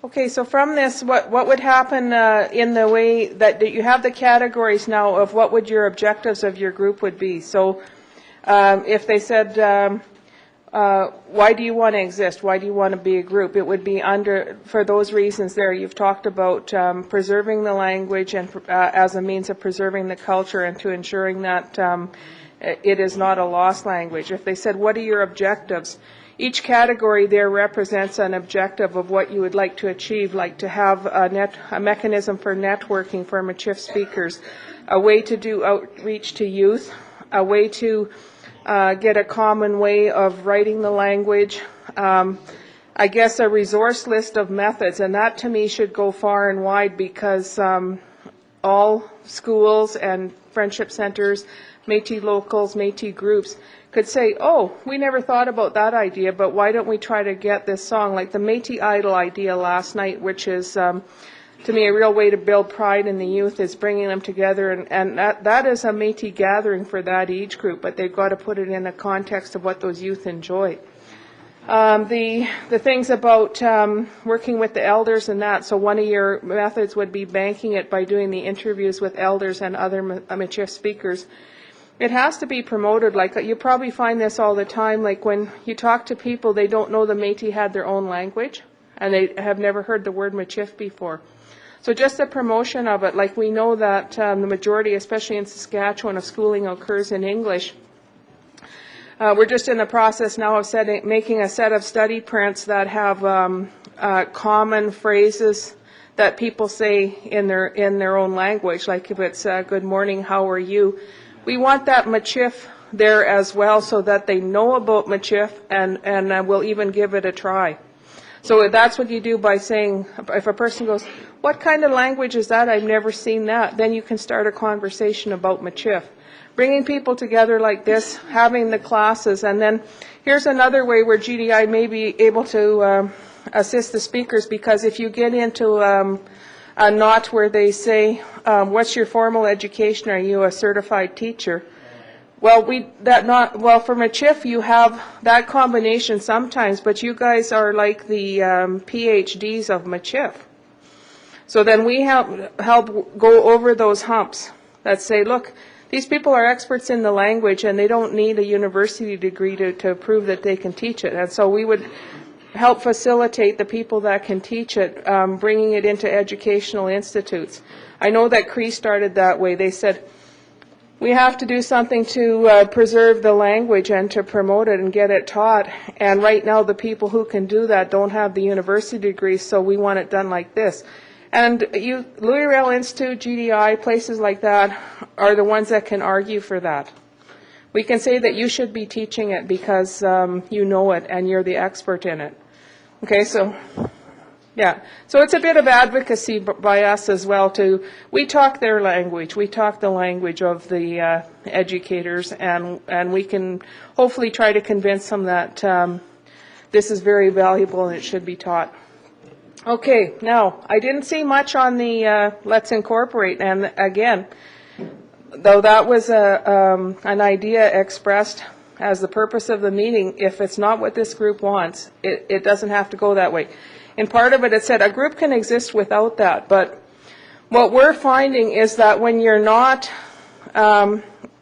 Okay, so from this, what would happen in the way that you have the categories now of what would your objectives of your group would be? So if they said, why do you want to exist? Why do you want to be a group? It would be for those reasons there. You've talked about preserving the language and as a means of preserving the culture and to ensuring that it is not a lost language. If they said, what are your objectives? Each category there represents an objective of what you would like to achieve, like to have a mechanism for networking for Michif speakers, a way to do outreach to youth, a way to get a common way of writing the language, I guess a resource list of methods, and that to me should go far and wide because all schools and friendship centers, Métis locals, Métis groups could say, oh, we never thought about that idea, but why don't we try to get this song, like the Métis Idol idea last night, which is, to me, a real way to build pride in the youth is bringing them together, and that is a Métis gathering for that age group, but they've got to put it in a context of what those youth enjoy. The things about working with the elders and that, so one of your methods would be banking it by doing the interviews with elders and other Michif speakers. It has to be promoted. Like you probably find this all the time, like when you talk to people, they don't know the Métis had their own language and they have never heard the word Michif before. So just the promotion of it, like we know that the majority, especially in Saskatchewan, of schooling occurs in English. We're just in the process now of making a set of study prints that have common phrases that people say in their own language, like if it's good morning, how are you? We want that Michif there as well so that they know about Michif and will even give it a try. So that's what you do by saying, if a person goes, what kind of language is that? I've never seen that. Then you can start a conversation about Michif. Bringing people together like this, having the classes, and then here's another way where GDI may be able to assist the speakers, because if you get into a knot where they say, what's your formal education? Are you a certified teacher? Well, for Michif, you have that combination sometimes, but you guys are like the PhDs of Michif. So then we help go over those humps that say, look, these people are experts in the language and they don't need a university degree to prove that they can teach it. And so we would help facilitate the people that can teach it, bringing it into educational institutes. I know that Cree started that way. They said, we have to do something to preserve the language and to promote it and get it taught. And right now the people who can do that don't have the university degree, so we want it done like this. And Louis Riel Institute, GDI, places like that are the ones that can argue for that. We can say that you should be teaching it because you know it and you're the expert in it. Okay, so yeah. So it's a bit of advocacy by us as well we talk their language. We talk the language of the educators, and we can hopefully try to convince them that this is very valuable and it should be taught. Okay, now, I didn't see much on the Let's Incorporate, and again, though that was an idea expressed as the purpose of the meeting, if it's not what this group wants, it doesn't have to go that way. In part of it, it said a group can exist without that, but what we're finding is that when you're not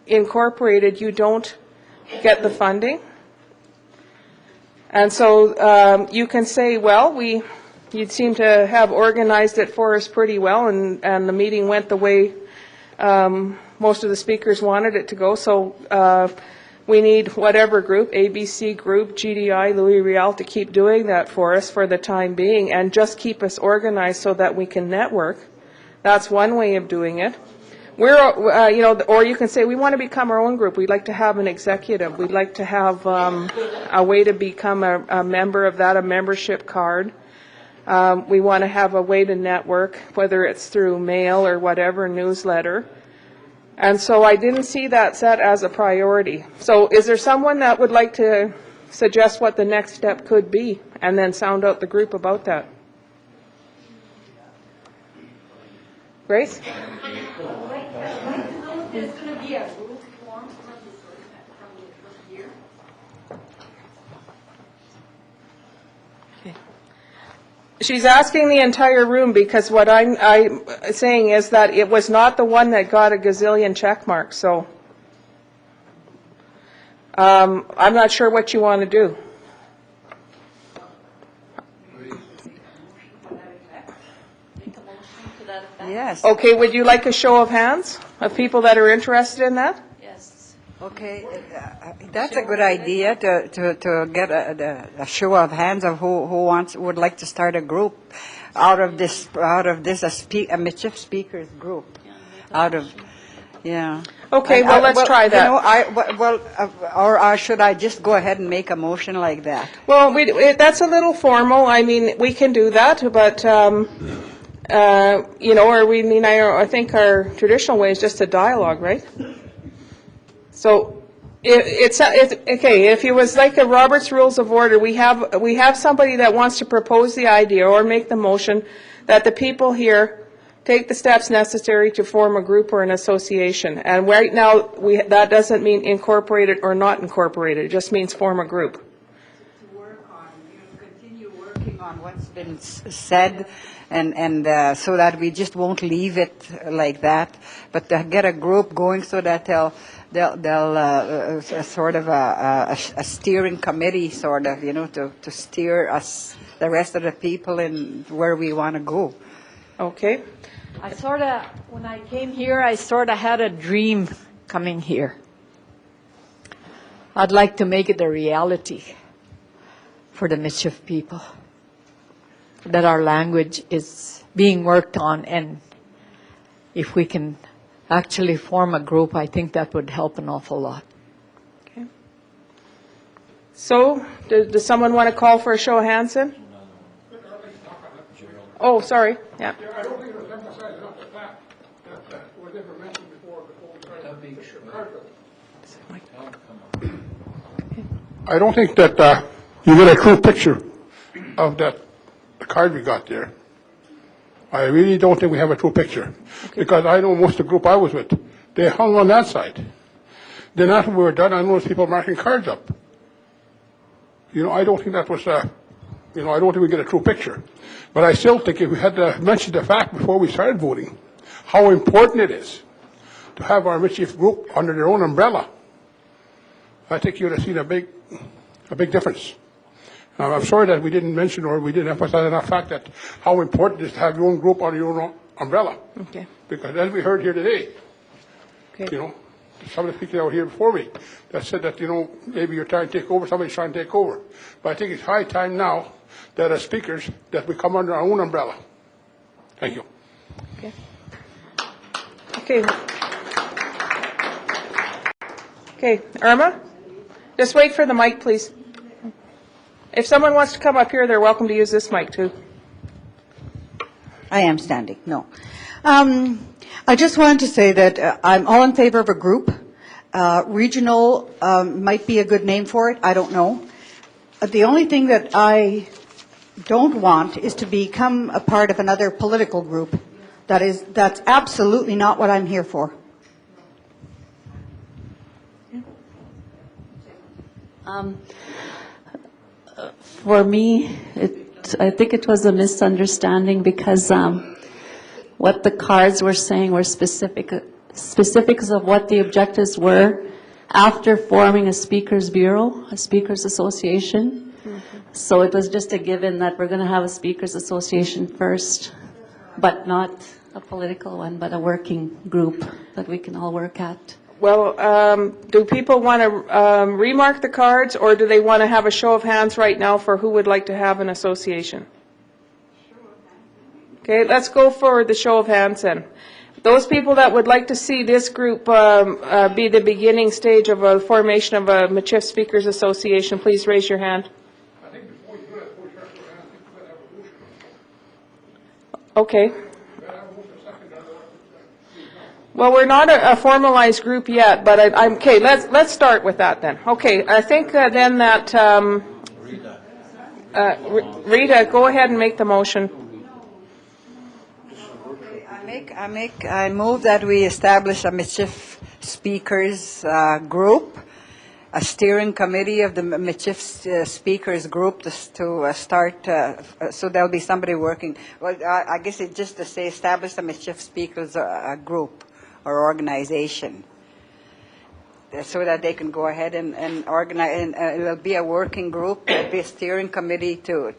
incorporated, you don't get the funding. And so you can say, well, you seem to have organized it for us pretty well, and the meeting went the way most of the speakers wanted it to go. So we need whatever group, ABC group, GDI, Louis Riel, to keep doing that for us for the time being, and just keep us organized so that we can network. That's one way of doing it. Or you can say we want to become our own group. We'd like to have an executive. We'd like to have a way to become a member of that, a membership card. We want to have a way to network, whether it's through mail or whatever, newsletter. And so I didn't see that set as a priority. So is there someone that would like to suggest what the next step could be and then sound out the group about that? Grace? There's going to be a rules form from the first year. Okay. She's asking the entire room because what I'm saying is that it was not the one that got a gazillion check marks, so I'm not sure what you want to do. Yes. Okay, would you like a show of hands of people that are interested in that? Yes. Okay, that's a good idea to get a show of hands of who would like to start a group out of this a Michif speakers group yeah. Okay, well, let's try that. You know, or should I just go ahead and make a motion like that? Well, that's a little formal. I mean, we can do that, but you know, I think our traditional way is just a dialogue, right? So it's okay. If it was like a Robert's Rules of Order, we have somebody that wants to propose the idea or make the motion that the people here take the steps necessary to form a group or an association. And right now, that doesn't mean incorporated or not incorporated. It just means form a group. To work on, continue working on what's been said, and so that we just won't leave it like that, but to get a group going so that they'll sort of a steering committee, sort of, to steer us, the rest of the people, in where we want to go. Okay. When I came here, I sort of had a dream coming here. I'd like to make it a reality for the Michif people, that our language is being worked on, and if we can actually form a group, I think that would help an awful lot. Okay. So, does someone want to call for a show of hands then? Oh, sorry. Yeah. I don't think it was emphasized enough the fact that was never mentioned before we started Cargill. I don't think that you get a true picture of the card we got there. I really don't think we have a true picture. Okay. Because I know most of the group I was with, they hung on that side. Then after we were done, I noticed people marking cards up. I don't think that was, I don't think we get a true picture. But I still think if we had to mention the fact before we started voting, how important it is to have our Michif group under their own umbrella, I think you would have seen a big difference. I'm sorry that we didn't mention or we didn't emphasize enough fact that how important it is to have your own group under your own umbrella. Okay. Because as we heard here today, okay. Some of the people that were here before me that said that, maybe you're trying to take over, somebody's trying to take over. But I think it's high time now that as speakers that we come under our own umbrella. Thank you. Okay. Okay. Okay, Erma, just wait for the mic, please. If someone wants to come up here, they're welcome to use this mic too. I am standing, no. I just wanted to say that I'm all in favor of a group. Regional might be a good name for it, I don't know. The only thing that I don't want is to become a part of another political group. That's absolutely not what I'm here for. For me, I think it was a misunderstanding because what the cards were saying were specifics of what the objectives were after forming a speakers bureau, a speakers association. Mm-hmm. So it was just a given that we're going to have a speakers association first, but not a political one, but a working group that we can all work at. Well, do people want to remark the cards, or do they want to have a show of hands right now for who would like to have an association? Okay, let's go for the show of hands then. Those people that would like to see this group be the beginning stage of a formation of a Michif Speakers Association, please raise your hand. Okay. Well, we're not a formalized group yet, but okay. Let's start with that then. Okay, I think then that Rita, go ahead and make the motion. I move that we establish a Michif speakers group a steering committee of the Michif speakers group to start, so there'll be somebody working. Well, I guess it's just to say establish the Michif speakers group or organization, so that they can go ahead and organize, and it'll be a working group, there'll be a steering committee to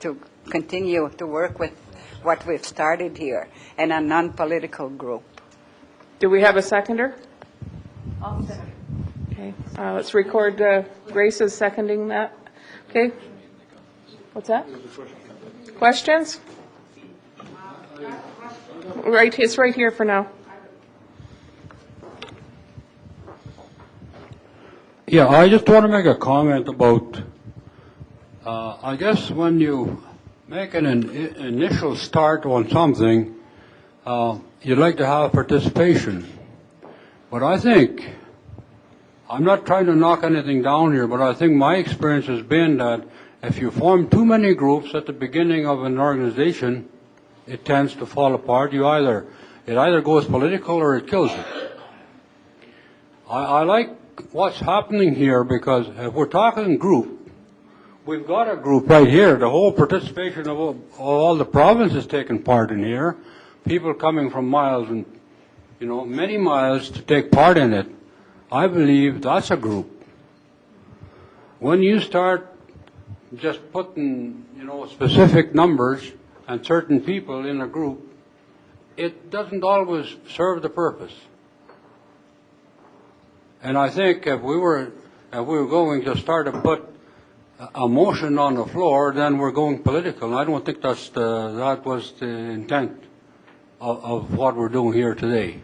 continue to work with what we've started here, and a non-political group. Do we have a seconder? Okay, let's record Grace is seconding that. Okay. What's that? Questions? Right, it's right here for now. Yeah, I just want to make a comment about, I guess when you make an initial start on something, you'd like to have participation. But I think, I'm not trying to knock anything down here, but I think my experience has been that if you form too many groups at the beginning of an organization, it tends to fall apart. It either goes political or it kills it. I like what's happening here, because if we're talking group, we've got a group right here. The whole participation of all the provinces taking part in here, people coming from miles and, many miles to take part in it. I believe that's a group. When you start just putting, specific numbers and certain people in a group, it doesn't always serve the purpose. And I think if we were going to start to put a motion on the floor, then we're going political. And I don't think that was the intent of what we're doing here today.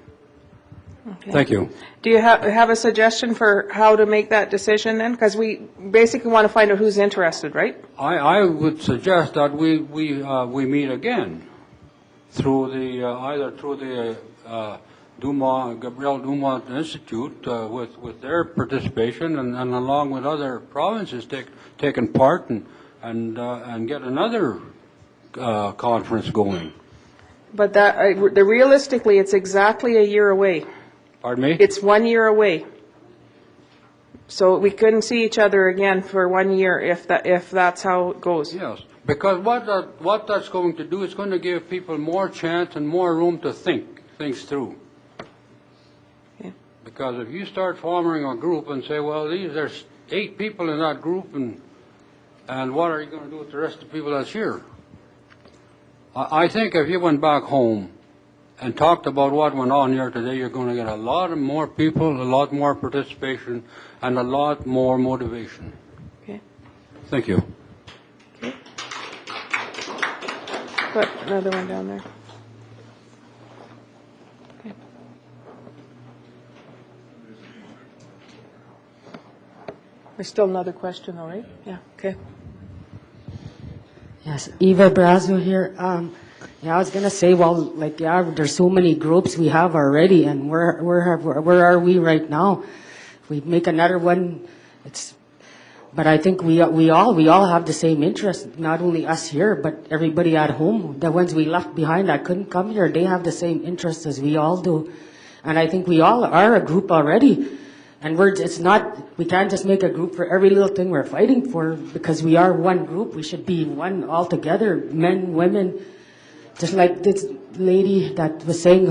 Okay. Thank you. Do you have a suggestion for how to make that decision then? Because we basically want to find out who's interested, right? I would suggest that we meet again through the either through the Gabriel Dumont Institute with their participation, and along with other provinces taking part, and get another conference going. But realistically, it's exactly a year away. Pardon me? It's 1 year away. So we couldn't see each other again for 1 year if that's how it goes. Yes, because what that's going to do is going to give people more chance and more room to think things through. Okay. Because if you start forming a group and say, well, there's 8 people in that group, and what are you going to do with the rest of the people that's here? I think if you went back home and talked about what went on here today, you're going to get a lot more people, a lot more participation, and a lot more motivation. Okay. Thank you. Okay. Put another one down there. Okay. There's still another question, though, right? Yeah. Okay. Yes, Eva Brazeau here. I was gonna say, there's so many groups we have already, and where are we right now? If we make another one, but I think we all have the same interest. Not only us here, but everybody at home. The ones we left behind that couldn't come here, they have the same interest as we all do, and I think we all are a group already. And we can't just make a group for every little thing we're fighting for, because we are one group. We should be one all together, men, women. Just like this lady that was saying,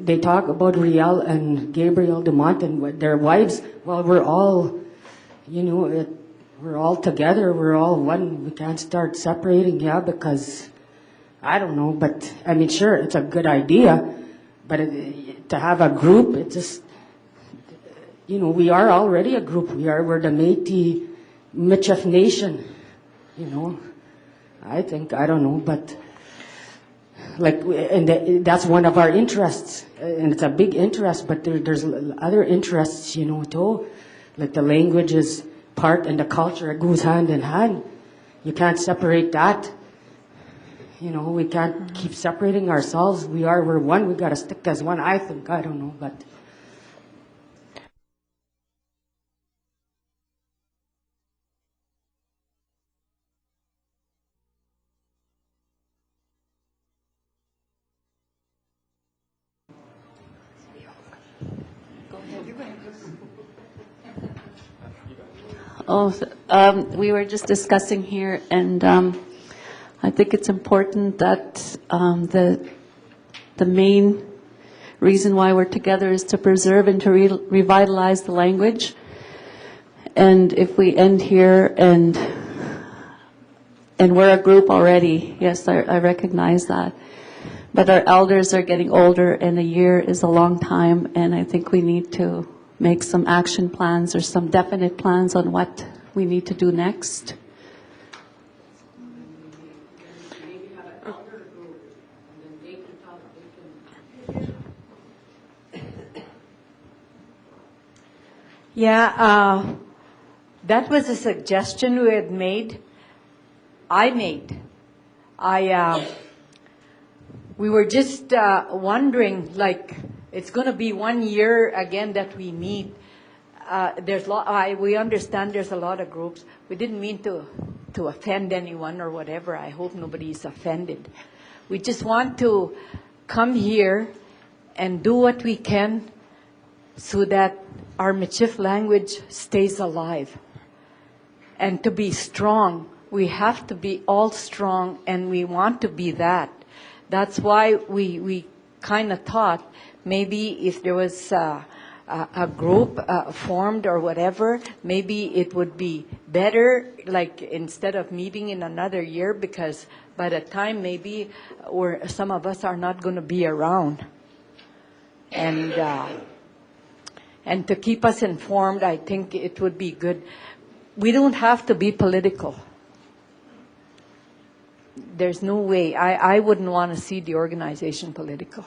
they talk about Riel and Gabriel Dumont and their wives. Well, we're all, we're all together. We're all one. We can't start separating, because, I don't know, but, sure, it's a good idea. But to have a group, it just... we are already a group. We're the Métis Michif Nation. I think, I don't know, but that's one of our interests, and it's a big interest. But there's other interests, too, like the language is part and the culture. It goes hand in hand. You can't separate that. We can't keep separating ourselves. We're one. We got to stick as one. I think, I don't know, but. We were just discussing here, and I think it's important that the main reason why we're together is to preserve and to revitalize the language. And if we end here and we're a group already, yes, I recognize that. But our elders are getting older, and a year is a long time, and I think we need to make some action plans or some definite plans on what we need to do next. Yeah, that was a suggestion we had made. We were just wondering, like, it's going to be 1 year again that we meet. We understand there's a lot of groups. We didn't mean to offend anyone or whatever. I hope nobody is offended. We just want to come here and do what we can so that our Michif language stays alive. And to be strong, we have to be all strong, and we want to be that. That's why we kind of thought maybe if there was a group formed or whatever, maybe it would be better, like instead of meeting in another year, because by the time maybe some of us are not going to be around. And to keep us informed, I think it would be good. We don't have to be political. There's no way. I wouldn't want to see the organization political.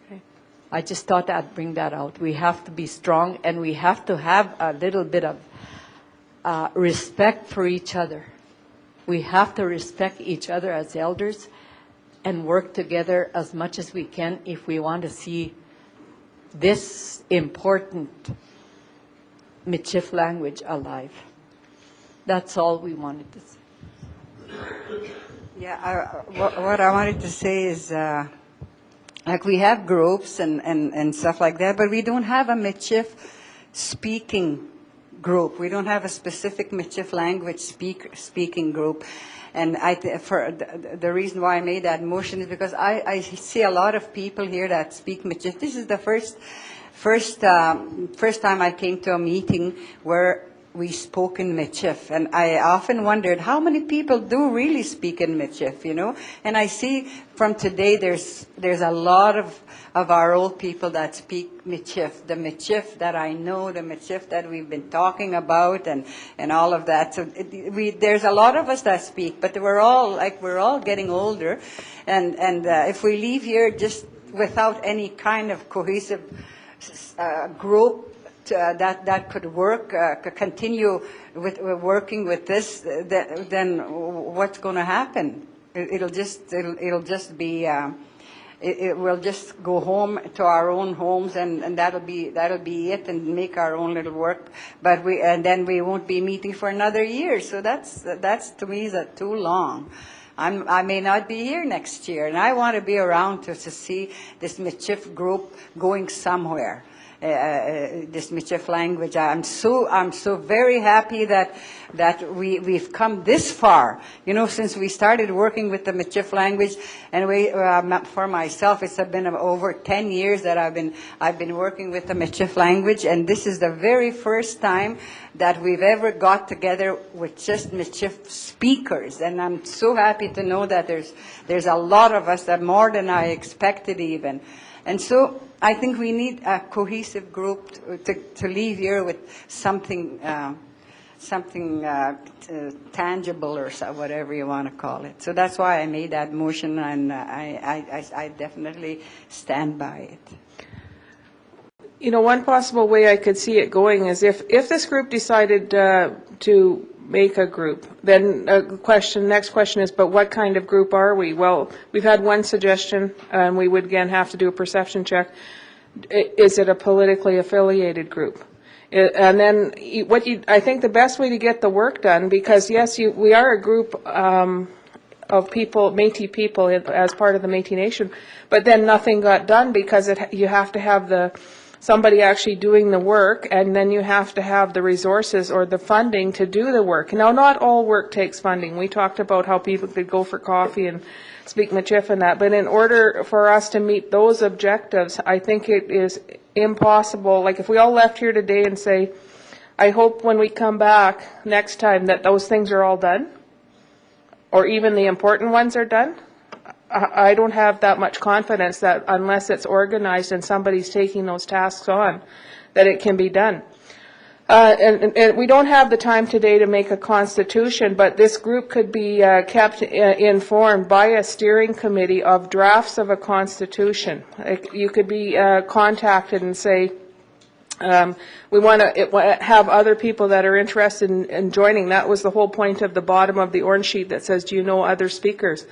Okay. I just thought I'd bring that out. We have to be strong, and we have to have a little bit of respect for each other. We have to respect each other as elders and work together as much as we can if we want to see this important Michif language alive. That's all we wanted to say. Yeah, what I wanted to say is, like we have groups and stuff like that, but we don't have a Michif-speaking group. We don't have a specific Michif language speaking group. And for the reason why I made that motion is because I see a lot of people here that speak Michif. This is the first time I came to a meeting where we spoke in Michif, and I often wondered how many people do really speak in Michif, you know. And I see from today there's a lot of our old people that speak Michif, the Michif that I know, the Michif that we've been talking about, and all of that. So there's a lot of us that speak, but we're all getting older, and if we leave here just without any kind of cohesive group that could work, continue with working with this, then what's going to happen? It'll just be. We'll just go home to our own homes, and that'll be it, and make our own little work. But then we won't be meeting for another year. So that's to me is too long. I may not be here next year, and I want to be around to see this Michif group going somewhere. This Michif language. I'm so very happy that we've come this far. You know, since we started working with the Michif language, and for myself, it's been over 10 years that I've been working with the Michif language, and this is the very first time that we've ever got together with just Michif speakers. And I'm so happy to know that there's a lot of us, that more than I expected even. And so I think we need a cohesive group to leave here with something tangible, or whatever you want to call it. So that's why I made that motion, and I definitely stand by it. You know, one possible way I could see it going is if this group decided to make a group, then next question is, but what kind of group are we? Well, we've had one suggestion, and we would again have to do a perception check. Is it a politically affiliated group? And then I think the best way to get the work done, because yes, we are a group of people, Métis people, as part of the Métis Nation, but then nothing got done because you have to have the somebody actually doing the work, and then you have to have the resources or the funding to do the work. Now, not all work takes funding. We talked about how people could go for coffee and speak Michif and that, but in order for us to meet those objectives, I think it is impossible. Like if we all left here today and say, I hope when we come back next time that those things are all done, or even the important ones are done, I don't have that much confidence that unless it's organized and somebody's taking those tasks on, that it can be done. And we don't have the time today to make a constitution, but this group could be kept informed by a steering committee of drafts of a constitution. You could be contacted and say, we want to have other people that are interested in joining. That was the whole point of the bottom of the orange sheet that says, do you know other speakers?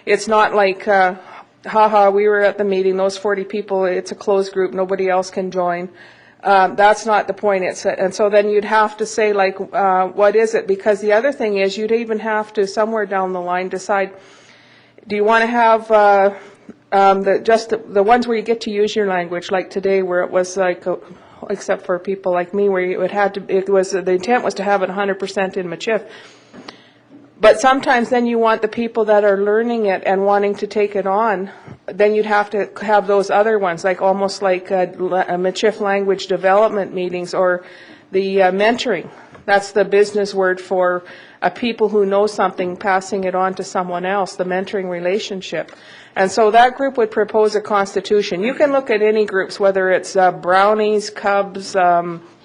It's not like, haha, we were at the meeting, those 40 people, it's a closed group, nobody else can join. That's not the point. And so then you'd have to say, like, what is it? Because the other thing is you'd even have to, somewhere down the line, decide, do you want to have the ones where you get to use your language, like today where it was like, except for people like me, where the intent was to have it 100% in Michif. But sometimes then you want the people that are learning it and wanting to take it on, then you'd have to have those other ones, like almost like a Michif language development meetings or the mentoring. That's the business word for people who know something, passing it on to someone else, the mentoring relationship. And so that group would propose a constitution. You can look at any groups, whether it's Brownies, Cubs,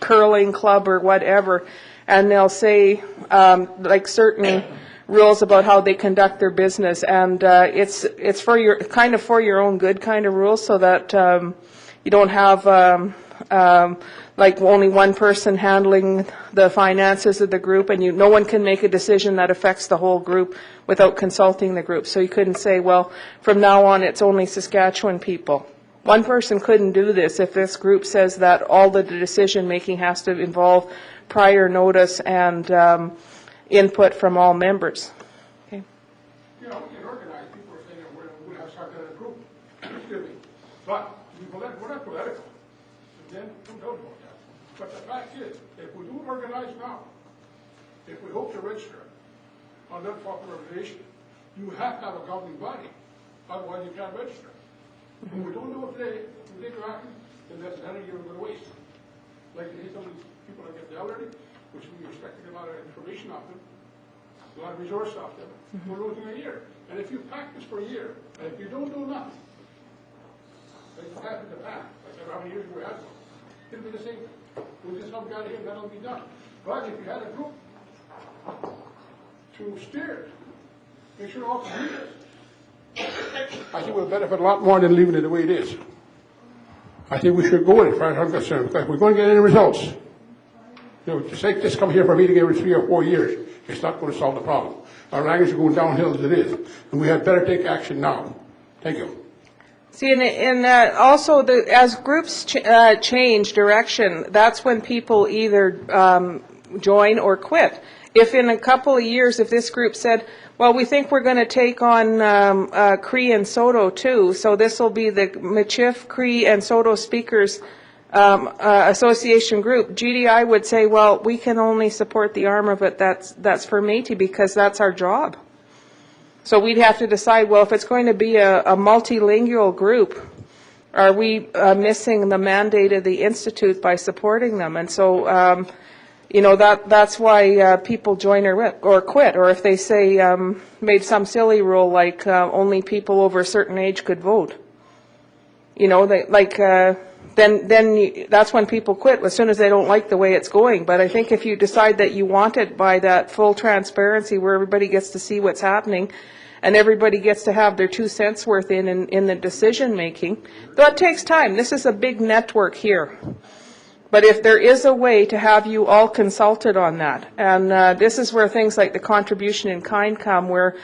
Curling Club, or whatever, and they'll say like certain rules about how they conduct their business, and it's for your own good kind of rules, so that you don't have like only one person handling the finances of the group, and no one can make a decision that affects the whole group without consulting the group. So you couldn't say, well, from now on it's only Saskatchewan people. One person couldn't do this if this group says that all the decision making has to involve prior notice and input from all members. Okay. You know, we can organize. People are saying that we're going to start a group. Excuse me. But we're not political. Then who knows about that? But the fact is, if we do organize now, if we hope to register on that popular organization, you have to have a governing body. Otherwise, you can't register. If we don't do it today, we take action, then that's another year we're going to waste. Like some of these people that get the elderly, which we're expecting a lot of information off them, a lot of resources off them, we're losing a year. And if you practice for a year, and if you don't do nothing, like you have in the past, like how many years we had, it'll be the same thing. We'll just come down here and that'll be done. But if you had a group to steer it, make sure all can read it, I think we'll benefit a lot more than leaving it the way it is. I think we should go in it, as far as I'm concerned, because if we're going to get any results, you know, just come here for a meeting every 3 or 4 years, it's not going to solve the problem. Our language is going downhill as it is, and we had better take action now. Thank you. See, and also, as groups change direction, that's when people either join or quit. If in a couple of years, if this group said, well, we think we're going to take on Cree and Soto too, so this will be the Michif-Cree and Soto Speakers Association group, GDI would say, well, we can only support the arm of it that's for Métis because that's our job. So we'd have to decide, well, if it's going to be a multilingual group, are we missing the mandate of the Institute by supporting them? And so, you know, that's why people join or quit. Or if they say, made some silly rule like only people over a certain age could vote. You know, then that's when people quit, as soon as they don't like the way it's going. But I think if you decide that you want it by that full transparency where everybody gets to see what's happening and everybody gets to have their 2 cents worth in the decision making, that takes time. This is a big network here. But if there is a way to have you all consulted on that, and this is where things like the contribution in kind come, where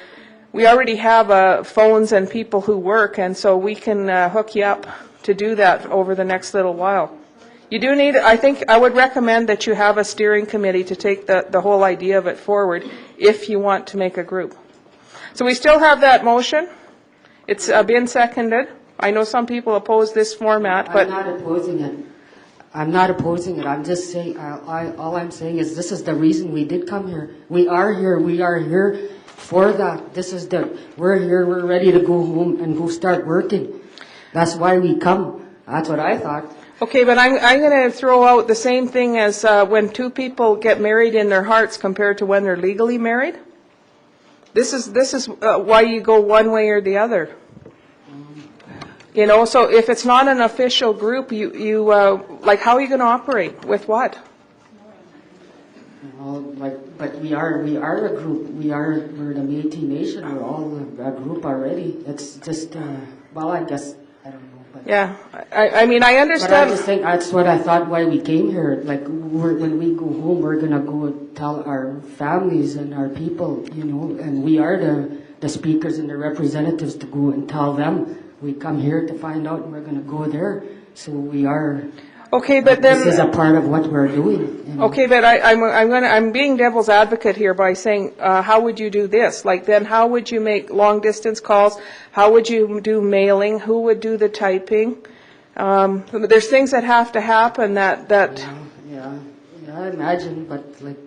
we already have phones and people who work, and so we can hook you up to do that over the next little while. You do need, I think, I would recommend that you have a steering committee to take the whole idea of it forward if you want to make a group. So we still have that motion. It's been seconded. I know some people oppose this format, but I'm not opposing it. I'm not opposing it. I'm just saying, all I'm saying is this is the reason we did come here. We are here for that. We're here, we're ready to go home and go start working. That's why we come. That's what I thought. Okay, but I'm going to throw out the same thing as when two people get married in their hearts compared to when they're legally married. This is why you go one way or the other. You know, so if it's not an official group, you like, how are you going to operate? With what? Well, but we are a group. We're the Métis Nation. We're all a group already. It's just, well, I guess, I don't know. But, yeah, I mean, I understand. But I just think that's what I thought why we came here. Like, when we go home, we're going to go tell our families and our people, you know, and we are the speakers and the representatives to go and tell them. We come here to find out and we're going to go there. So we are. Okay, but then this is a part of what we're doing. You know? Okay, but I'm being devil's advocate here by saying, how would you do this? Like, then how would you make long distance calls? How would you do mailing? Who would do the typing? There's things that have to happen that. Yeah, I imagine, but like.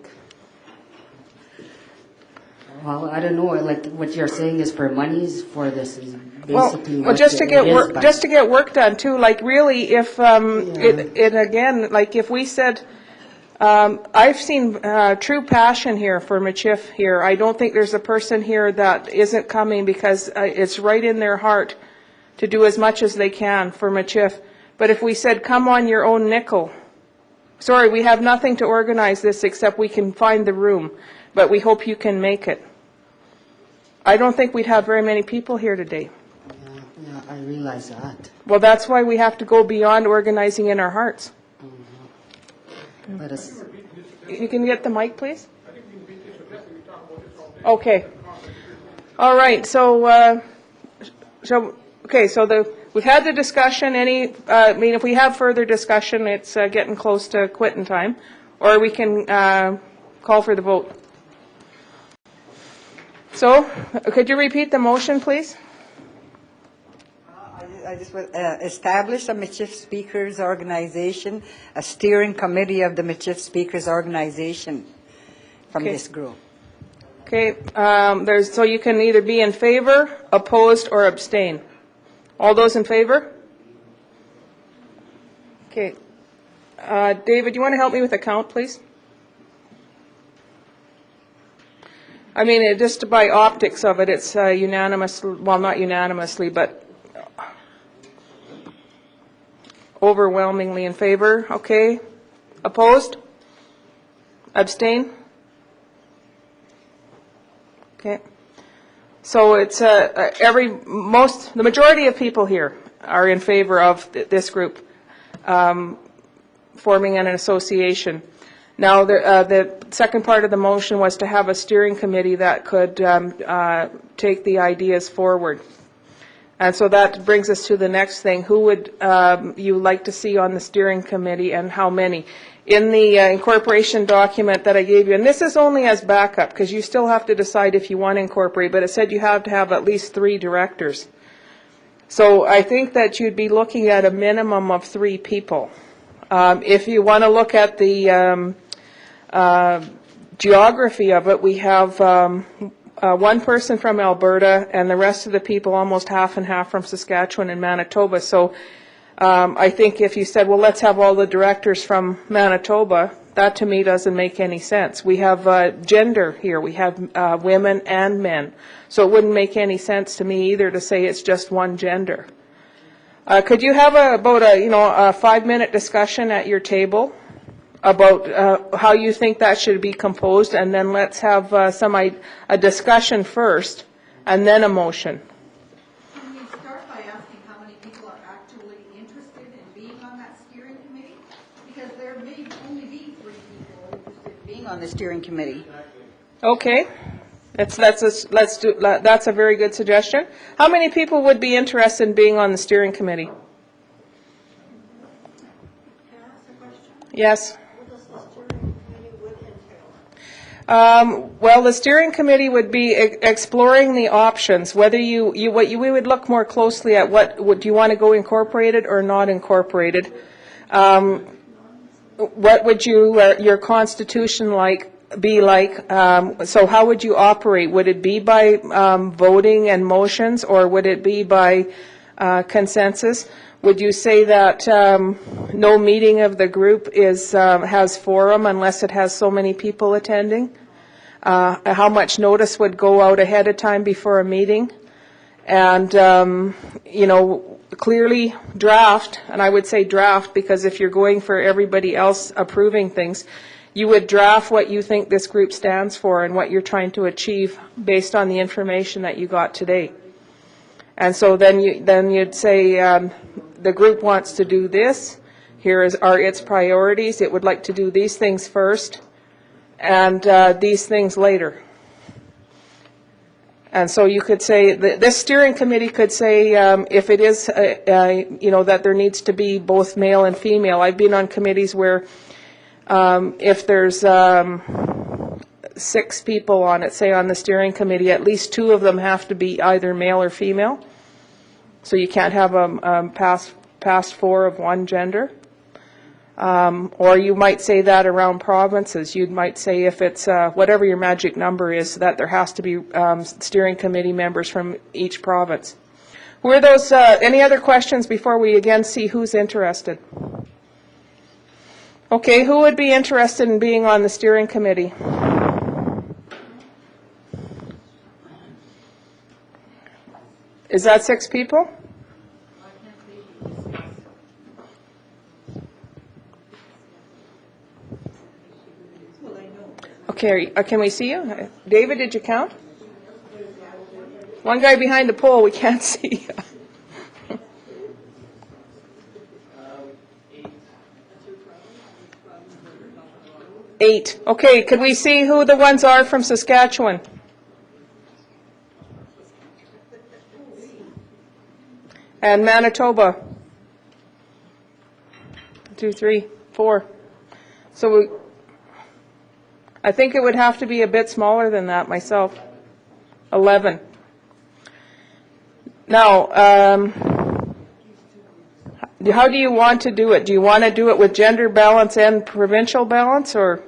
Well, I don't know. Like what you're saying is for monies for this is basically. Well, just to get work done too. Like really, if it again, like if we said, I've seen true passion here for Michif here. I don't think there's a person here that isn't coming because it's right in their heart to do as much as they can for Michif. But if we said, come on your own nickel. Sorry, we have nothing to organize this except we can find the room, but we hope you can make it. I don't think we'd have very many people here today. Yeah, I realize that. Well, that's why we have to go beyond organizing in our hearts. Mm-hmm. You can get the mic, please? Okay. All right, so we've had the discussion. If we have further discussion, it's getting close to quitting time, or we can call for the vote. So, could you repeat the motion, please? I just would establish a Michif Speakers Organization, a steering committee of the Michif Speakers Organization from this group. Okay, so you can either be in favor, opposed, or abstain. All those in favor? Okay. David, you want to help me with the count, please? I mean, just by optics of it, it's unanimous, well, not unanimously, but overwhelmingly in favor. Okay. Opposed? Abstain? Okay. So it's the majority of people here are in favor of this group forming an association. Now, the second part of the motion was to have a steering committee that could take the ideas forward. And so that brings us to the next thing. Who would you like to see on the steering committee and how many? In the incorporation document that I gave you, and this is only as backup because you still have to decide if you want to incorporate, but it said you have to have at least 3 directors. So I think that you'd be looking at a minimum of 3 people. If you want to look at the geography of it, we have one person from Alberta and the rest of the people almost half and half from Saskatchewan and Manitoba. So I think if you said, well, let's have all the directors from Manitoba, that to me doesn't make any sense. We have gender here. We have women and men. So it wouldn't make any sense to me either to say it's just one gender. Could you have about a 5-minute discussion at your table about how you think that should be composed, and then let's have a discussion first, and then a motion. Can you start by asking how many people are actually interested in being on that steering committee? Because there may only be 3 people interested in being on the steering committee. Okay. That's a very good suggestion. How many people would be interested in being on the steering committee? Can I ask a question? Yes. What does the steering committee would entail? Well, the steering committee would be exploring the options. Whether we would look more closely at would you want to go incorporated or not incorporated. what would your constitution be like? So how would you operate? Would it be by voting and motions, or would it be by consensus? Would you say that no meeting of the group has forum unless it has so many people attending? How much notice would go out ahead of time before a meeting? And, clearly draft, and I would say draft because if you're going for everybody else approving things, you would draft what you think this group stands for and what you're trying to achieve based on the information that you got today. And so then you'd say the group wants to do this. Here are its priorities. It would like to do these things first and these things later. And so you could say, this steering committee could say, if it is, that there needs to be both male and female. I've been on committees where if there's 6 people on it, say on the steering committee, at least 2 of them have to be either male or female. So you can't have a past 4 of one gender. Or you might say that around provinces. You might say if it's whatever your magic number is, that there has to be steering committee members from each province. Were those any other questions before we again see who's interested? Okay, who would be interested in being on the steering committee? Is that 6 people? Okay, can we see you? David, did you count? One guy behind the pole, we can't see. 8. Okay, could we see who the ones are from Saskatchewan? And Manitoba? 2, 3, 4. So I think it would have to be a bit smaller than that myself. 11. Now, how do you want to do it? Do you want to do it with gender balance and provincial balance, or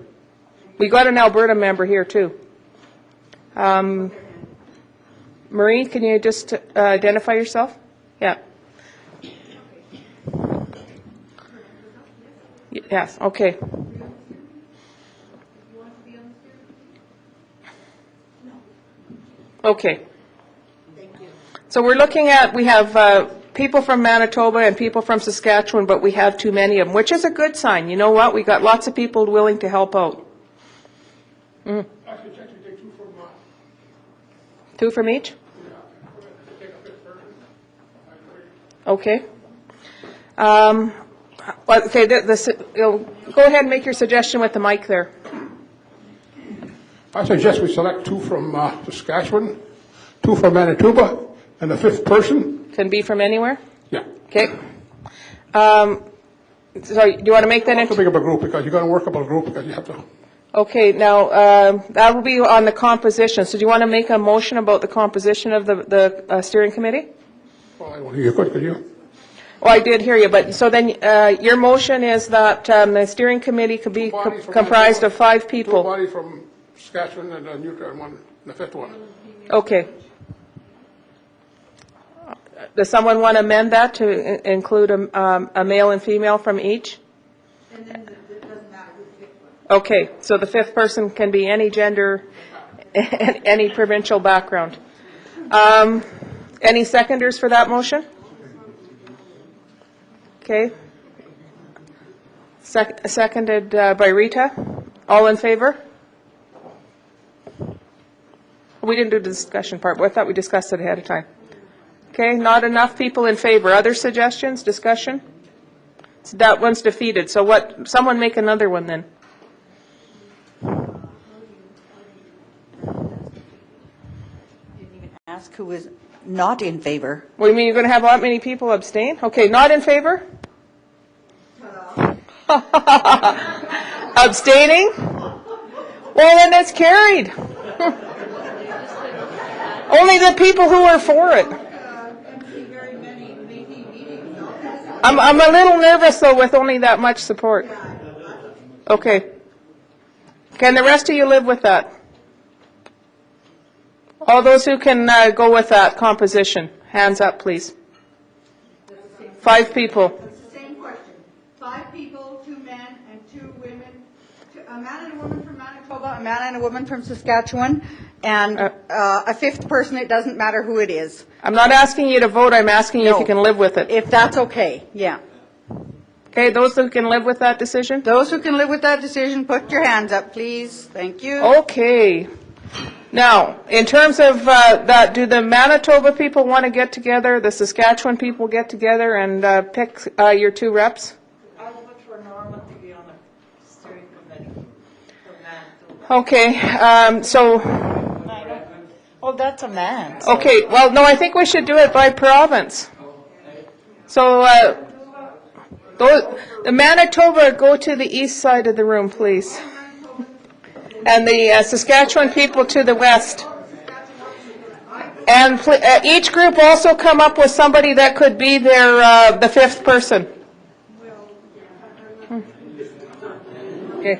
we got an Alberta member here too? Marie, can you just identify yourself? Yeah. Yes. Okay. Okay. So we're looking at, we have people from Manitoba and people from Saskatchewan, but we have too many of them, which is a good sign. You know what? We got lots of people willing to help out. Mm. 2 from each? Okay. Okay, go ahead and make your suggestion with the mic there. I suggest we select 2 from Saskatchewan, 2 from Manitoba, and the 5th person. Can be from anywhere? Yeah. Okay. So do you want to make that into... Too big of a group because you're going to work up a group because you have to... Okay, now that will be on the composition. So do you want to make a motion about the composition of the steering committee? Well, I don't think you could you? Oh, I did hear you, but so then your motion is that the steering committee could be comprised of 5 people. 2 from Saskatchewan and a neutral one, the 5th one. Okay. Does someone want to amend that to include a male and female from each? And then it doesn't matter who the 5th one. Okay, so the 5th person can be any gender, any provincial background. Any seconders for that motion? Okay. Seconded by Rita. All in favor? We didn't do the discussion part, but I thought we discussed it ahead of time. Okay, not enough people in favor. Other suggestions, discussion? So that one's defeated. So what? Someone make another one then. Didn't even ask who is not in favor. What do you mean you're going to have that many people abstain? Okay, not in favor? Abstaining? Well, then it's carried. Only the people who are for it. I'm a little nervous, though, with only that much support. Okay. Can the rest of you live with that? All those who can go with that composition, hands up, please. 5 people. It's the same question. 5 people, 2 men and 2 women, a man and a woman from Manitoba, A man and a woman from Saskatchewan, and a 5th person, it doesn't matter who it is. I'm not asking you to vote, I'm asking you if you can live with it. If that's okay, yeah. Okay, those who can live with that decision? Those who can live with that decision, put your hands up, please. Thank you. Okay. Now, in terms of that, do the Manitoba people want to get together, the Saskatchewan people get together and pick your 2 reps? I would for Norman to be on the steering committee for Manitoba. Okay, so, Oh, that's a man. okay, well, no, I think we should do it by province. So, the Manitoba, go to the east side of the room, please. And the Saskatchewan people to the west. And each group also come up with somebody that could be their the 5th person. Okay.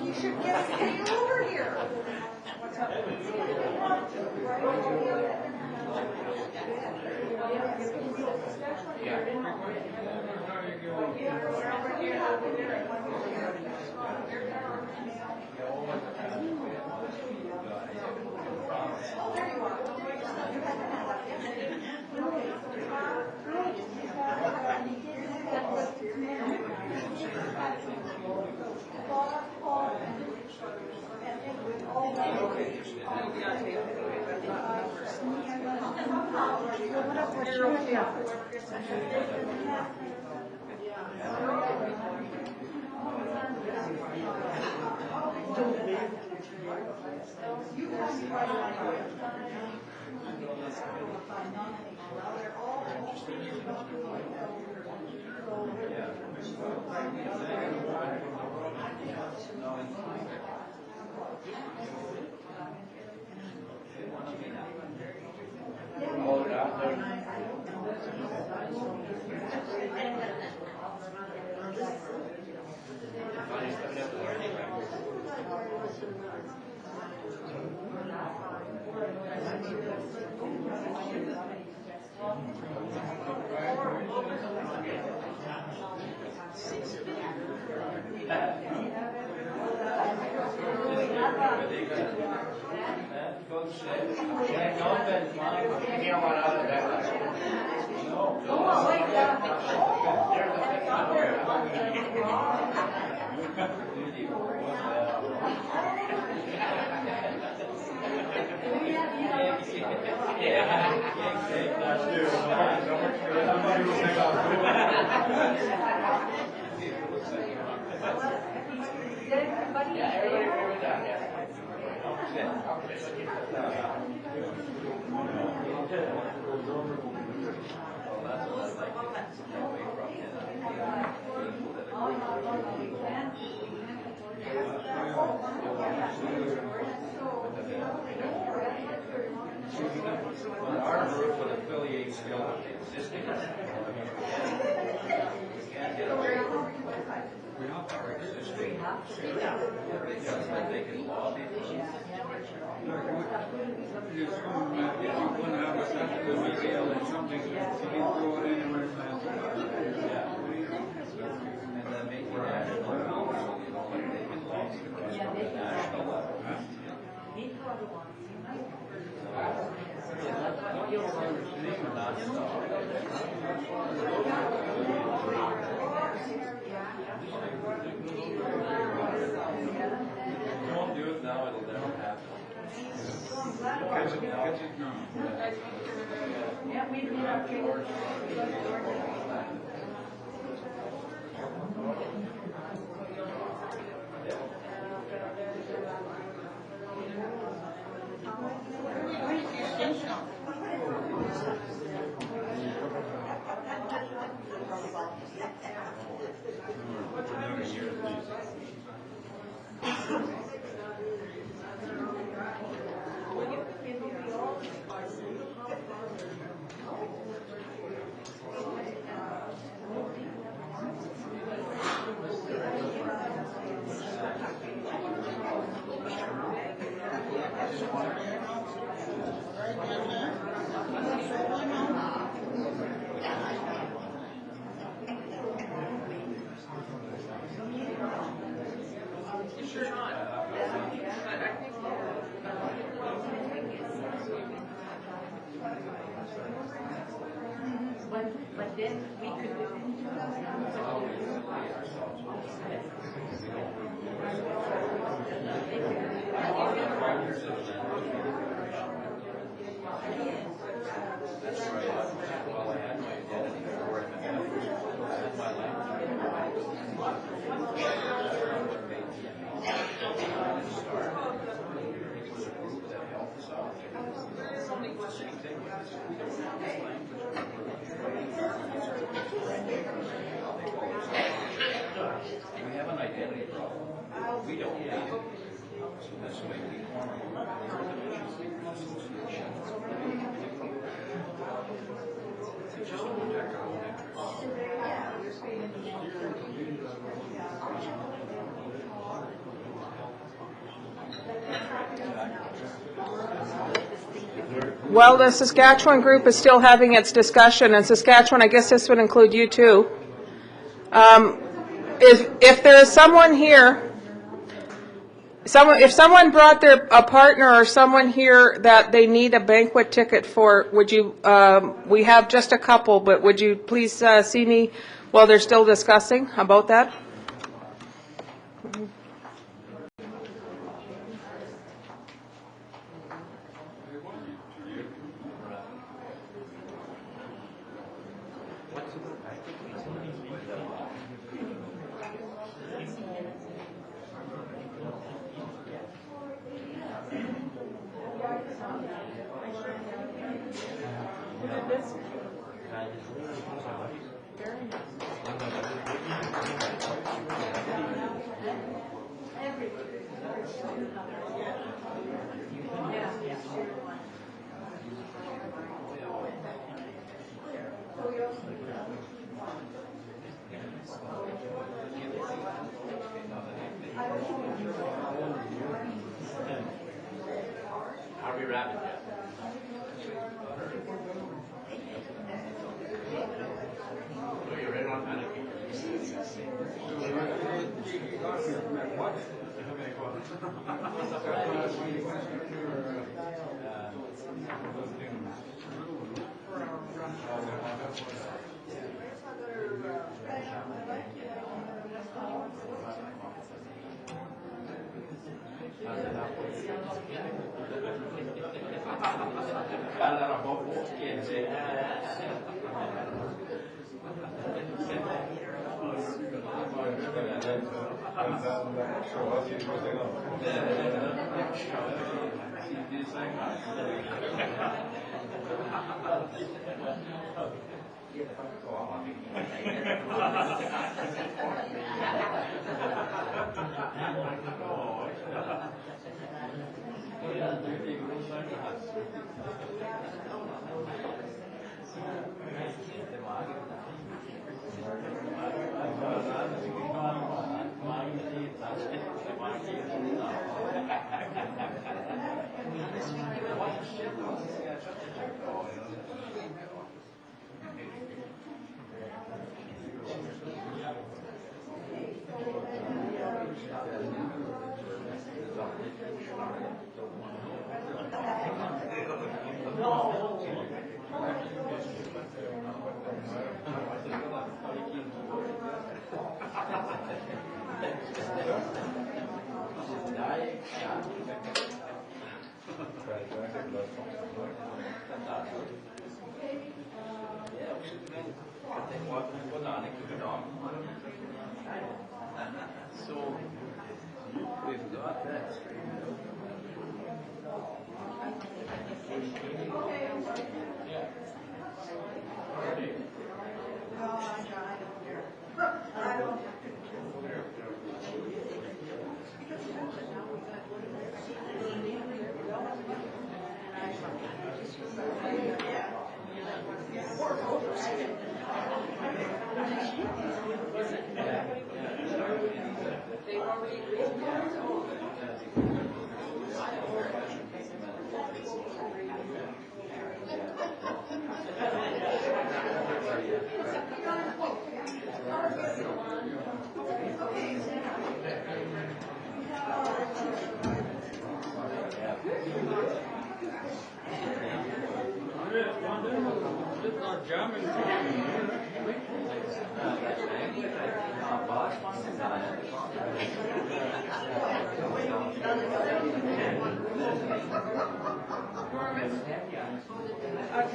you should get over here. Well, the Saskatchewan group is still having its discussion, and Saskatchewan, I guess this would include you too. If there is someone here, if someone brought a partner or someone here that they need a banquet ticket for, would you, we have just a couple, but would you please see me while they're still discussing about that? So we've got that.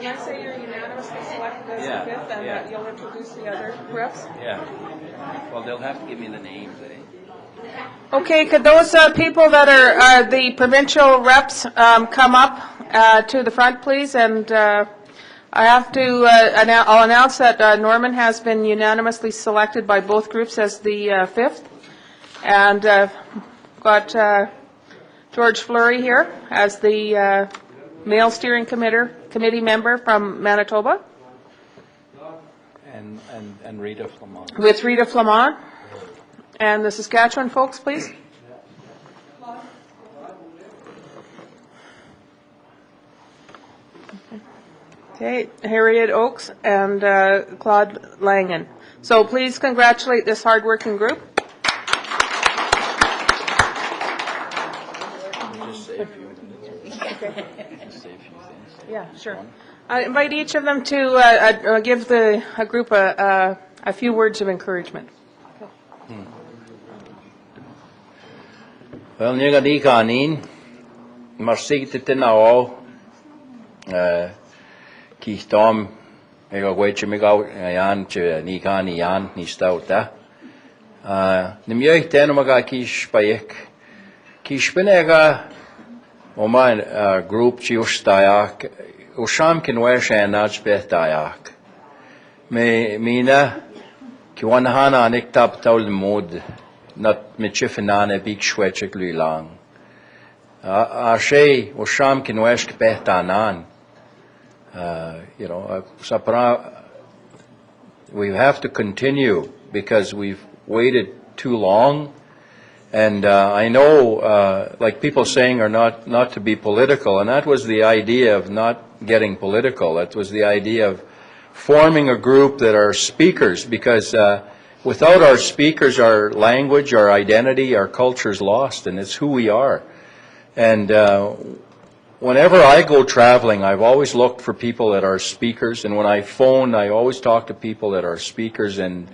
Can I say you're unanimously selected as the fifth, and that you'll introduce the other reps? Yeah. Well, they'll have to give me the names, eh? Okay, could those people that are the provincial reps come up to the front, please? And I have to, I'll announce that Norman has been unanimously selected by both groups as the fifth. And got George Fleury here as the male steering committee member from Manitoba. And Rita Flamand. With Rita Flamand. And the Saskatchewan folks, please. Okay, Harriet Oaks and Claude Langan. So please congratulate this hardworking group. Just say a few minutes. Just say a few things. Yeah, sure. I invite each of them to give a group a few words of encouragement. Well, nega di kanin, marsig titinao, ki storm, ega weche migaw, yan, che ni kani yan, ni stauta. Nimjöch den maga kish payek. Kish benega, oma group chi ustayak, usham kinwesh anaj betayak. Mina, ki wanhana aniktab taul mod. Not Michif-speaking big schwetchik lui lang. Ashe o sham kinwesh kpehtanan. You know, we have to continue because we've waited too long. And I know, like people saying, are not to be political, and that was the idea of not getting political. That was the idea of forming a group that are speakers, because without our speakers, our language, our identity, our culture is lost, and it's who we are. And whenever I go traveling, I've always looked for people that are speakers, and when I phone, I always talk to people that are speakers, and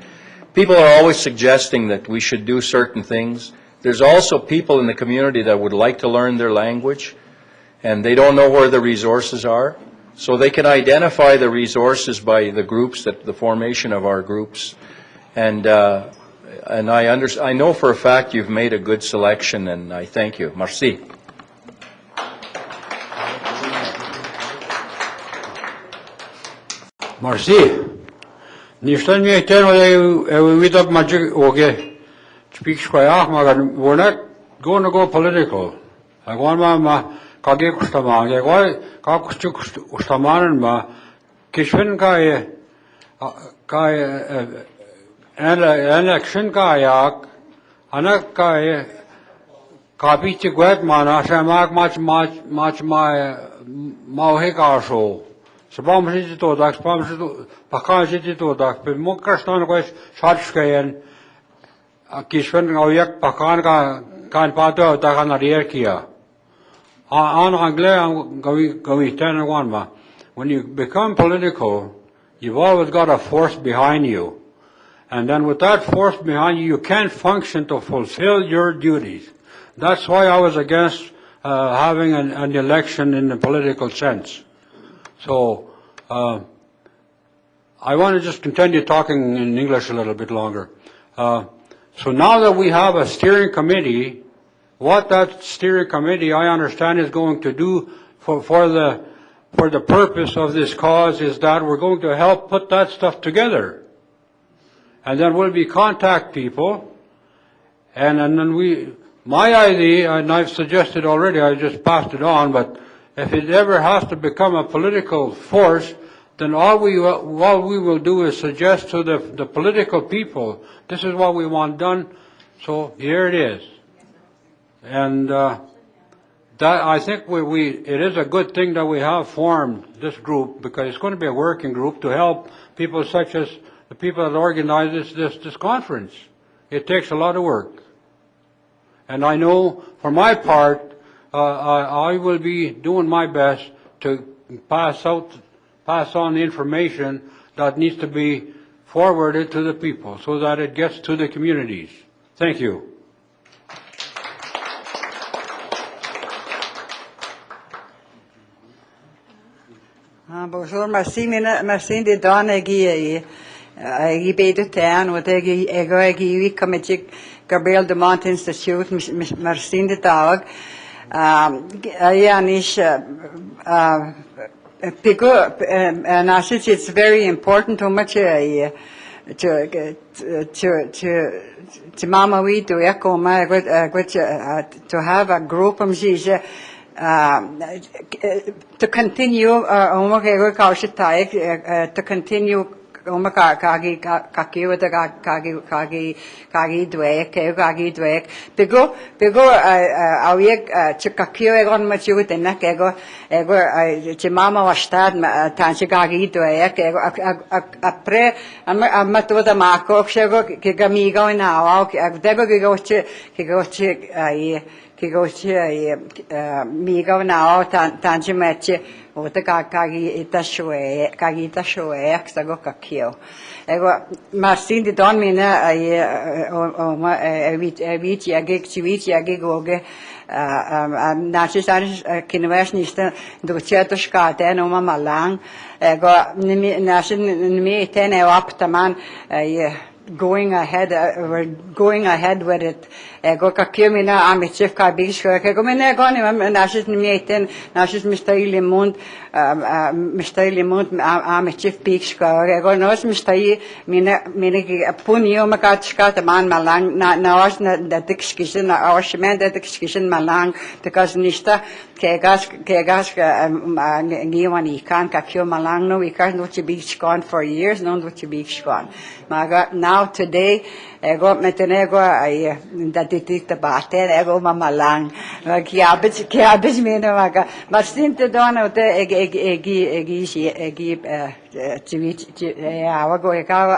people are always suggesting that we should do certain things. There's also people in the community that would like to learn their language, and they don't know where the resources are. So they can identify the resources by the groups, the formation of our groups. And I know for a fact you've made a good selection, and I thank you. Merci. Merci. Nistan mi ten we widak magic okay. Speak square we're not going to go political. I want ma kage kustaman. I want kakustuk ustaman ma kishwin kai election kayak anak kai kapi chigwet mana shamak much my mauhekasho. Sabam shiti to dak spam shiti pakan shiti to dak pe mukastan ko sharshkayen kishwan ngayak pakan kan pato ta kan rier kia an angle gawi ten one ma. When you become political, you've always got a force behind you. And then with that force behind you, you can't function to fulfill your duties. That's why I was against having an election in the political sense. So I want to just continue talking in English a little bit longer. So now that we have a steering committee, what that steering committee, I understand, is going to do for the purpose of this cause is that we're going to help put that stuff together. And then we'll be contact people, and then my idea, and I've suggested already, I just passed it on, but if it ever has to become a political force, then all we will do is suggest to the political people, this is what we want done, so here it is. And that I think it is a good thing that we have formed this group, because it's going to be a working group to help people such as the people that organize this conference. It takes a lot of work. And I know, for my part, I will be doing my best to pass on the information that needs to be forwarded to the people so that it gets to the communities. Thank you. Bonjour, merci de don egi bedu tan wat egi committee Gabriel Dumont Institute merci de dag Yanish it's very important how much to mama we do to have a group to continue to continue kagi dwek bigo awiek chikakio egon machu tena kego chimama washtad tanchi kagi dwek apre amatu da mako kshego kigamigo na dego migo na tanchi meche ota kagi tashoe sago kakio ego marsin di don mina eviti agig oge nachisan kinwesh nista ducheto skate no malang ego nasin mi ten aptaman going ahead we're going ahead with it go kakimina amichif ka bish go mena go nashis mieten nashis mistayli mund amichif bish go nos mistayi mina punio makatska man malang nawas na dikskishin awashment dikskishin malang because nista kegas ngiwani kan kakio malang no we can't do to bish gone for years no do to bish gone maga now today ego metenego datitita bater ego mamalang kiabis mena maga mastinte dona te egi awago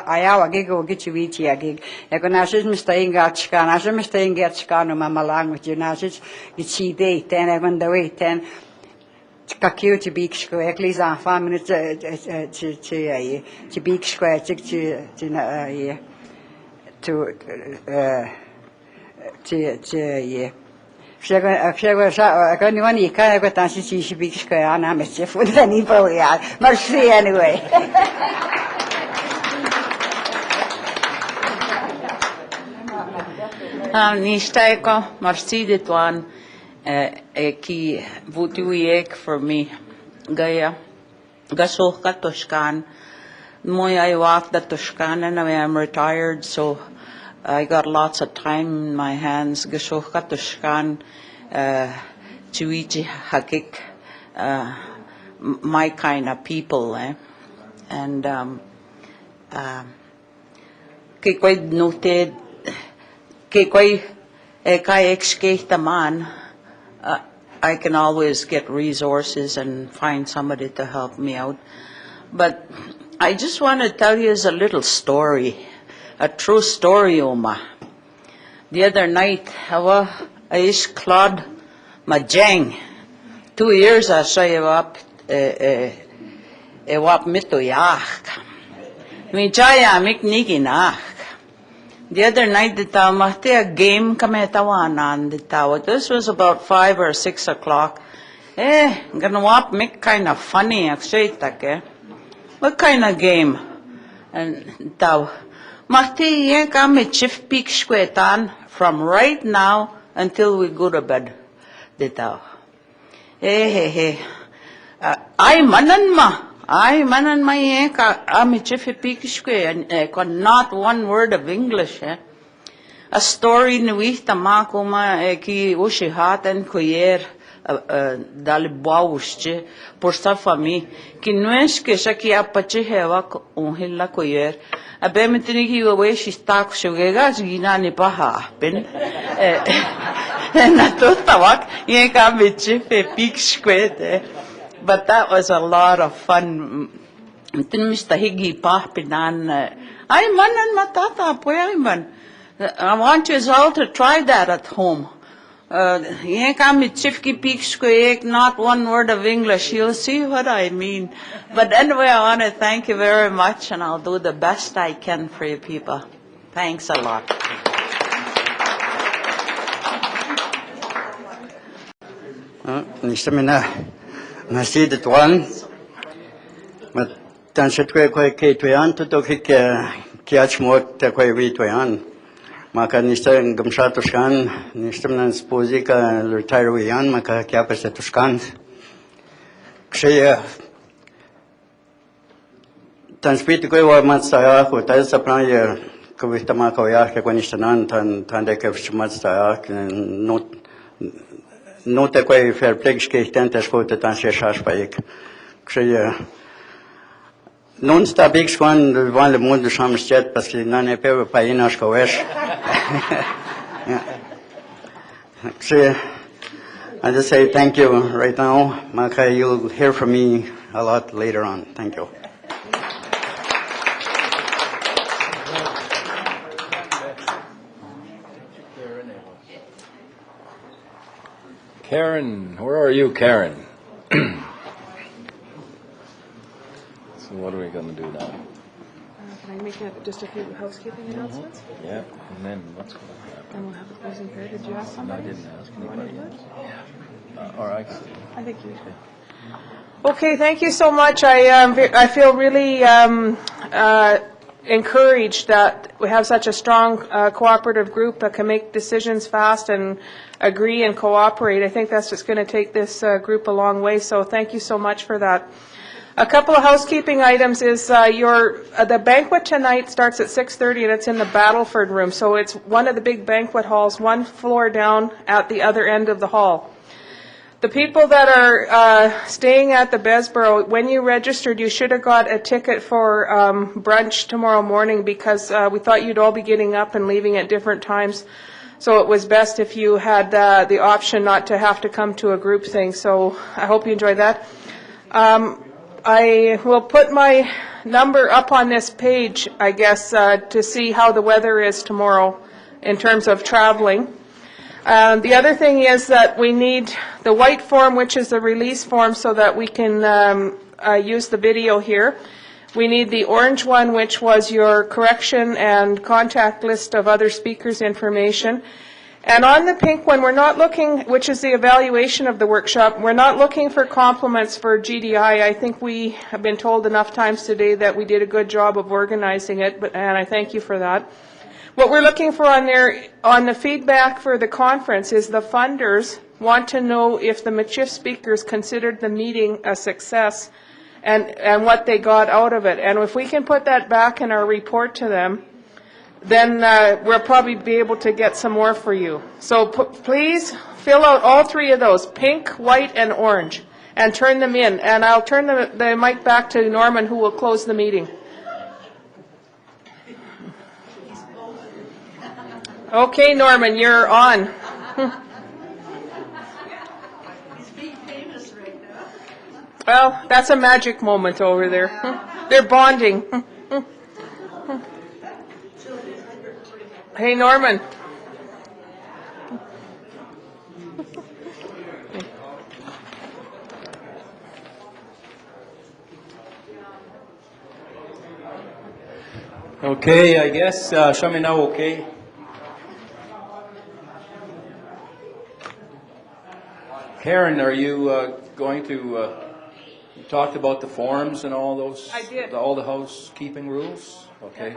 ayawa gigo gichiwichi agig ego nasis mistainga chkan nasis mistainga chkan mamalang with nasis gichide ten ego the ten kakio to big square at least a 5 minutes to big square anyway. Nishtaiko marsi de tuan ki vutuiek for me gaya gasoh ka Toscan. Moy I walk the Toscan and I am retired, so I got lots of time in my hands. Gasoh ka Toscan chuichi hakik my kind of people, and kikoy noted kikoy kai exketa man. I can always get resources and find somebody to help me out. But I just want to tell you a little story, a true story, Oma. The other night, I is Claude Langan. 2 years I say up mito yak. Mi chaya mik niki nak. The other night, mahti a game kami tawanan ditaw. This was about 5 or 6 o'clock. Ganawap make kind of funny actually. What kind of game? And taw. Mahti yen kami Michif-speaking from right now until we go to bed. Ditaw. Ay manan ma. Ay manan ma yen ka Michif-speaking and not one word of English. A story ni wihta ma kuma ki ushihat kuyer dali bawusche por sa fami ki nues ke shaki apache hewa unhilla kuyer. Abe mitini ki wawe shistak shugega gina ni paha pen. Na totawak yen ka Michif-speaking. But that was a lot of fun. Mr. Higgy Pahpinan. I manan matata poyman. I want you all to try that at home. Michif-speaking, not one word of English. You'll see what I mean. But anyway, I want to thank you very much, and I'll do the best I can for you people. Thanks a lot. Nasi de tuan, mat tan setwe koi ke tuan tu to ke kiach mot te koi vi tuan, maka nista gamsha tuskan, nista nan spozi ka retire vian maka kya pese tuskan, kshaya tan spiti koi wa mat saya ko tai sapna ye koi tama koi ya ke koi nista nan tan de ke mat saya no te koi fair play ke tente skote tan se shas paik kshaya non sta big swan van le monde chamstet parce que nan e pe pa inash ko wesh kshaya I just say thank you right now maka you'll hear from me a lot later on. Thank you. Karen, where are you, Karen? So what are we going to do now? Can I make just a few housekeeping announcements? Yeah, and then what's going to happen? And we'll have a closing prayer. Did you ask somebody? I didn't ask anybody else. Yeah. All right. I think you did. Okay, thank you so much. I feel really encouraged that we have such a strong cooperative group that can make decisions fast and agree and cooperate. I think that's just going to take this group a long way, so thank you so much for that. A couple of housekeeping items is the banquet tonight starts at 6:30 and it's in the Battleford room, so it's one of the big banquet halls, one floor down at the other end of the hall. The people that are staying at the Besborough, when you registered, you should have got a ticket for brunch tomorrow morning because we thought you'd all be getting up and leaving at different times. So it was best if you had the option not to have to come to a group thing. So I hope you enjoyed that. I will put my number up on this page, I guess, to see how the weather is tomorrow in terms of traveling. The other thing is that we need the white form, which is the release form, so that we can use the video here. We need the orange one, which was your correction and contact list of other speakers' information. And on the pink one, we're not looking, which is the evaluation of the workshop, we're not looking for compliments for GDI. I think we have been told enough times today that we did a good job of organizing it, and I thank you for that. What we're looking for on there, on the feedback for the conference, is the funders want to know if the Michif speakers considered the meeting a success and what they got out of it. And if we can put that back in our report to them, then we'll probably be able to get some more for you. So please fill out all three of those, pink, white, and orange, and turn them in. And I'll turn the mic back to Norman, who will close the meeting. Okay, Norman, you're on. He's being famous right now. Well, that's a magic moment over there. They're bonding. Hey, Norman. Okay, I guess, Shami now okay? Karen, are you going to, you talked about the forms and all those? I did. All the housekeeping rules? Okay.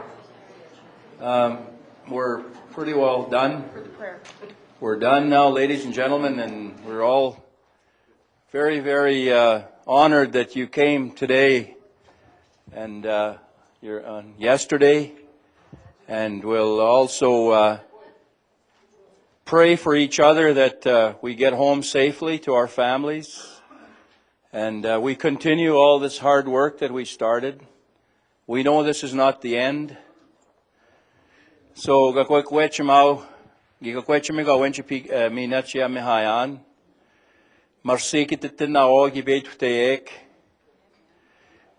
We're pretty well done. For the prayer. We're done now, ladies and gentlemen, and we're all very, very honored that you came today and you're on yesterday, and we'll also pray for each other that we get home safely to our families, and we continue all this hard work that we started. We know this is not the end. So gakwekwechimau gigakwechimiga wenchi minachia mehayan marsikititina ogi betuteek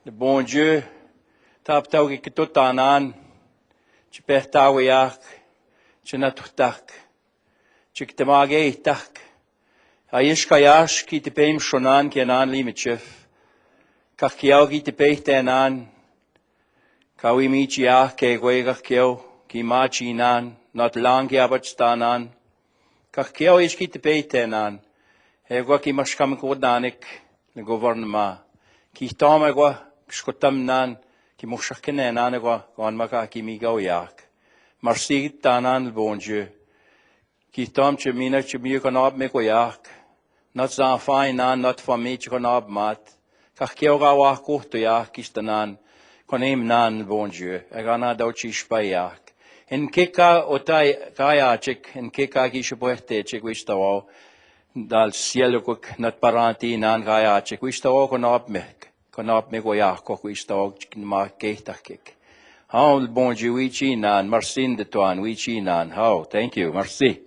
le bon Dieu taptau gikitutanan chipehtawiak chinatutak chiktemageitak ayishkayash kitipeim shonan kenan limichif kakiau kitipehtanan kawimichiak kegwegakyo ki machinan not lang yabatstanan kakiau is kitipehtanan egwa ki mashkam kodanik le gouvernement ki tamagwa shkotamnan ki mushakkenan egwa gonmaka ki migawiak marsi tanan le bon Dieu ki tam chemina chemiu kanab mekoyak not za fainan not famich kanab mat kakiau gawa kohtoyak kistanan konem nan le bon Dieu agana dauchi spayak in kika otai kayachik in kika ki shpohte chik wistawo dal cielo kuk nat paranti nan kayachik wistawo konab me goyak ko wistawo ma kehtakik how le bon Dieu wichi nan marsin de toan wichi nan how thank you merci